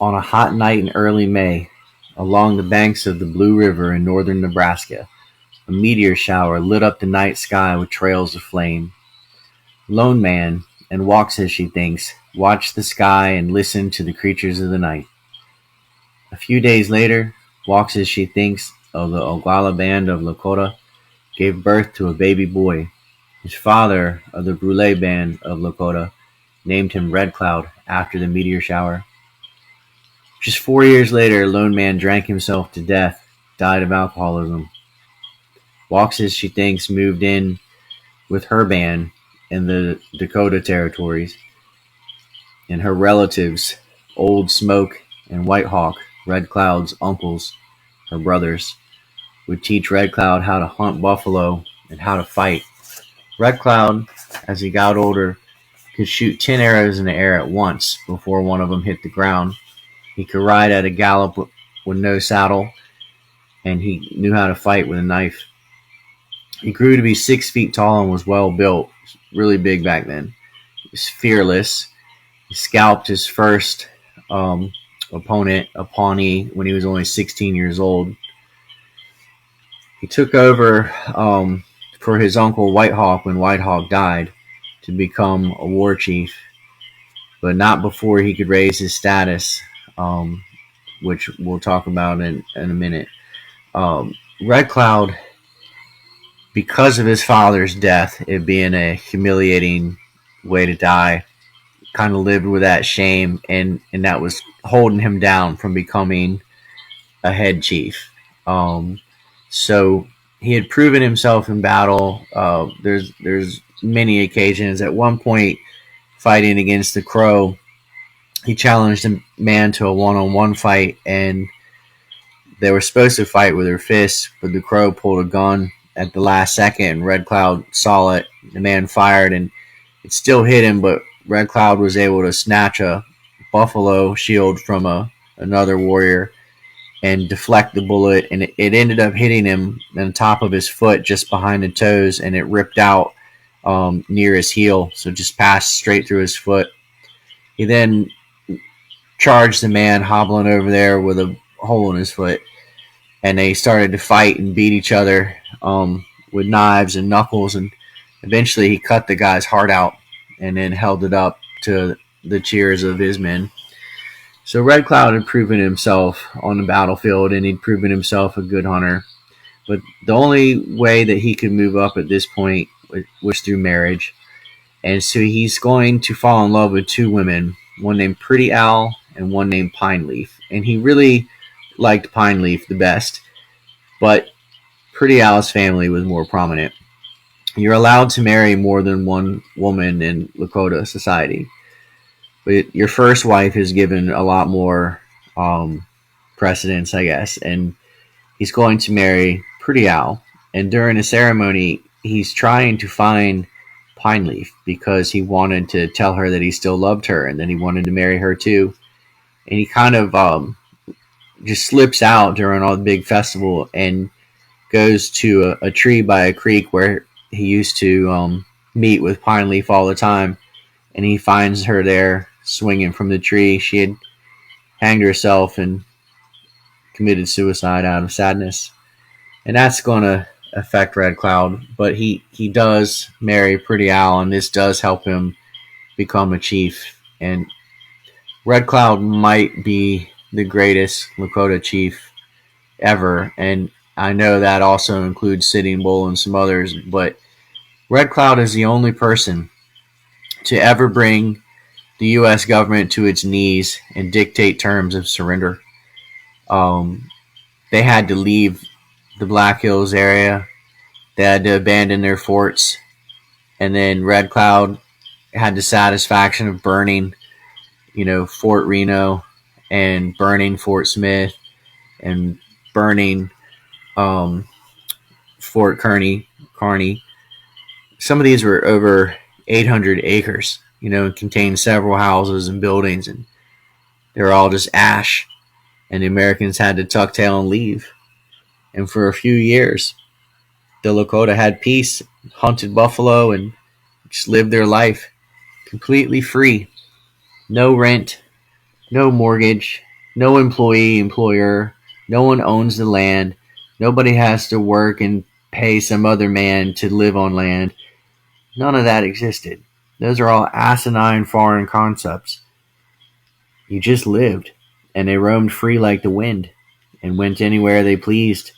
On a hot night in early May, along the banks of the Blue River in northern Nebraska, a meteor shower lit up the night sky with trails of flame. Lone Man, and walks as she thinks, watch the sky and listen to the creatures of the night. A few days later, walks as she thinks of the Oglala band of Lakota gave birth to a baby boy. His father of the Brule band of Lakota named him Red Cloud after the meteor shower. Just 4 years later, Lone Man drank himself to death, died of alcoholism. Walks as she thinks moved in with her band in the Dakota territories, and her relatives, Old Smoke and White Hawk, Red Cloud's uncles, her brothers, would teach Red Cloud how to hunt buffalo and how to fight. Red Cloud, as he got older, could shoot 10 arrows in the air at once before one of them hit the ground. He could ride at a gallop with no saddle, and he knew how to fight with a knife. He grew to be 6 feet tall and was well built, really big back then. He was fearless. He scalped his first opponent, a Pawnee, when he was only 16 years old. He took over for his uncle White Hawk when White Hawk died to become a war chief, but not before he could raise his status, which we'll talk about in a minute. Red Cloud, because of his father's death, it being a humiliating way to die, kind of lived with that shame, and that was holding him down from becoming a head chief. So he had proven himself in battle. There's many occasions. At one point, fighting against the Crow, he challenged a man to a one-on-one fight, and they were supposed to fight with their fists, but the Crow pulled a gun at the last second, and Red Cloud saw it. The man fired, and it still hit him, but Red Cloud was able to snatch a buffalo shield from another warrior and deflect the bullet, and it ended up hitting him on the top of his foot, just behind the toes, and it ripped out near his heel, so just passed straight through his foot. He then charged the man hobbling over there with a hole in his foot, and they started to fight and beat each other with knives and knuckles, and eventually he cut the guy's heart out and then held it up to the cheers of his men. So Red Cloud had proven himself on the battlefield, and he'd proven himself a good hunter. But the only way that he could move up at this point was through marriage. And so he's going to fall in love with two women, one named Pretty Owl and one named Pine Leaf. And he really liked Pine Leaf the best, but Pretty Owl's family was more prominent. You're allowed to marry more than one woman in Lakota society, but your first wife is given a lot more precedence, I guess, and he's going to marry Pretty Owl. And during the ceremony, he's trying to find Pine Leaf because he wanted to tell her that he still loved her and that he wanted to marry her too. And he kind of just slips out during all the big festival and goes to a tree by a creek where he used to meet with Pine Leaf all the time, and he finds her there swinging from the tree. She had hanged herself and committed suicide out of sadness, and that's going to affect Red Cloud. But he does marry Pretty Owl, and this does help him become a chief. And Red Cloud might be the greatest Lakota chief ever, and I know that also includes Sitting Bull and some others, but Red Cloud is the only person to ever bring the U.S. government to its knees and dictate terms of surrender. They had to leave the Black Hills area. They had to abandon their forts. And then Red Cloud had the satisfaction of burning, Fort Reno and burning Fort Smith and burning Fort Kearney. Some of these were over 800 acres, and contained several houses and buildings, and they were all just ash, and the Americans had to tuck tail and leave. And for a few years, the Lakota had peace, hunted buffalo, and just lived their life completely free. No rent, no mortgage, No employee, employer, no one owns the land. Nobody has to work and pay some other man to live on land. None of that existed. Those are all asinine foreign concepts. You just lived, and they roamed free like the wind, and went anywhere they pleased,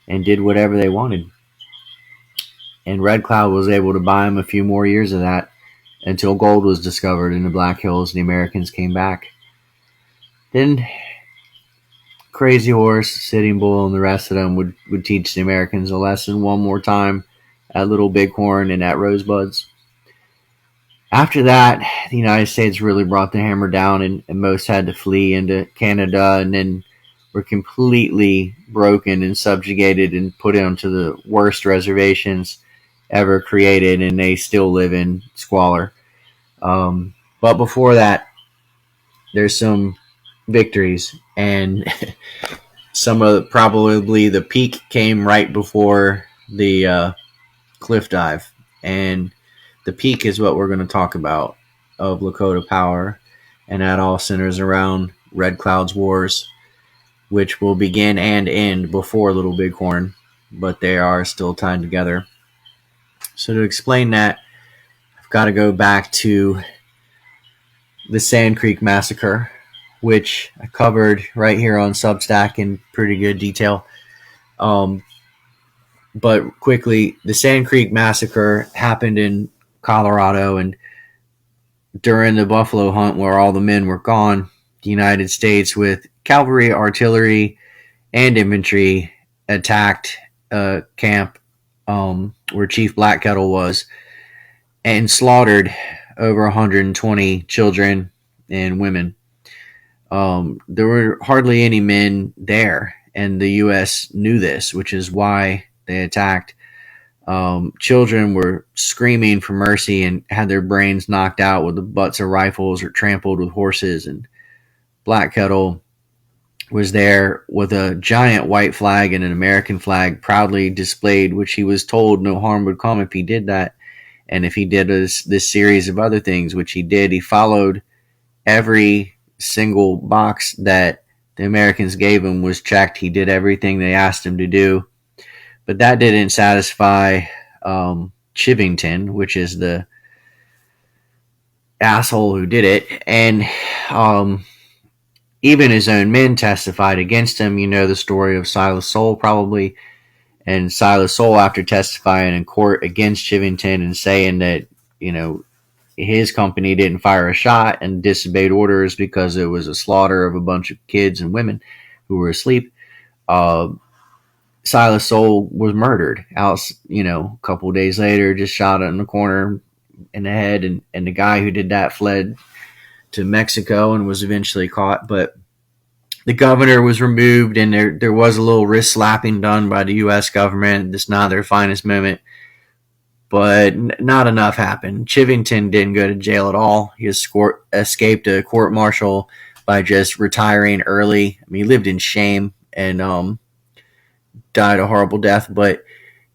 and did whatever they wanted. And Red Cloud was able to buy him a few more years of that until gold was discovered in the Black Hills and the Americans came back. Then Crazy Horse, Sitting Bull, and the rest of them would teach the Americans a lesson one more time at Little Bighorn and at Rosebuds. After that, the United States really brought the hammer down, and most had to flee into Canada, and then were completely broken and subjugated and put onto the worst reservations ever created, and they still live in squalor. But before that, there's some victories, and some of probably the peak came right before the cliff dive, and the peak is what we're going to talk about of Lakota power, and that all centers around Red Cloud's wars, which will begin and end before Little Bighorn, but they are still tied together. So to explain that, I've got to go back to the Sand Creek Massacre, which I covered right here on Substack in pretty good detail. But quickly, the Sand Creek Massacre happened in Colorado, and during the buffalo hunt where all the men were gone, the United States, with cavalry, artillery, and infantry, attacked a camp where Chief Black Kettle was and slaughtered over 120 children and women. There were hardly any men there, and the U.S. knew this, which is why they attacked. Children were screaming for mercy and had their brains knocked out with the butts of rifles or trampled with horses. And Black Kettle was there with a giant white flag and an American flag proudly displayed, which he was told no harm would come if he did that. And if he did this series of other things, which he did, he followed every single box that the Americans gave him was checked. He did everything they asked him to do. But that didn't satisfy Chivington, which is the asshole who did it. And even his own men testified against him. You know the story of Silas Soule, probably. And Silas Soule, after testifying in court against Chivington and saying that, his company didn't fire a shot and disobeyed orders because it was a slaughter of a bunch of kids and women who were asleep, Silas Soule was murdered out, a couple of days later, just shot in the corner in the head. And the guy who did that fled to Mexico and was eventually caught. But the governor was removed, and there was a little wrist slapping done by the U.S. government. It's not their finest moment, but not enough happened. Chivington didn't go to jail at all. He escaped a court martial by just retiring early. I mean, he lived in shame and died a horrible death, but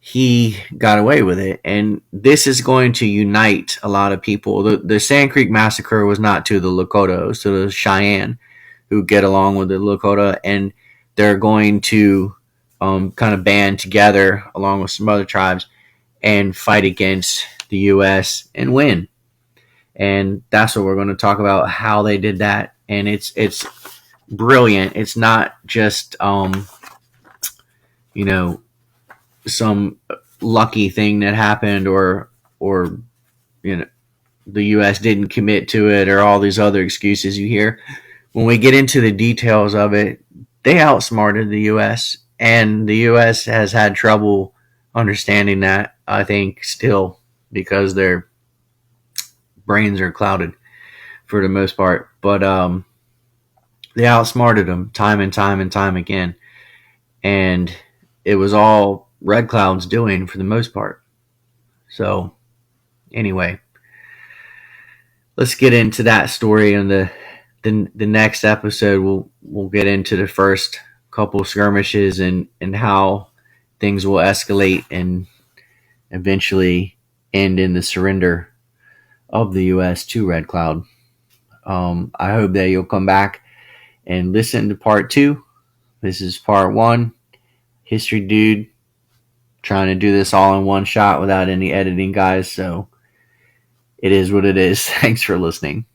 he got away with it. And this is going to unite a lot of people. The Sand Creek Massacre was not to the Lakota, it was to the Cheyenne, who get along with the Lakota, and they're going to kind of band together along with some other tribes and fight against the U.S. and win. And that's what we're going to talk about, how they did that. And it's brilliant. It's not just some lucky thing that happened or the U.S. didn't commit to it or all these other excuses you hear. When we get into the details of it, they outsmarted the U.S., and the U.S. has had trouble understanding that, I think, still, because their brains are clouded for the most part. But they outsmarted them time and time and time again. And it was all Red Cloud's doing for the most part. So, anyway, let's get into that story in the next episode. We'll get into the first couple skirmishes and how things will escalate and eventually end in the surrender of the U.S. to Red Cloud. I hope that you'll come back and listen to part 2. This is part 1. History Dude trying to do this all in one shot without any editing, guys. So it is what it is. Thanks for listening.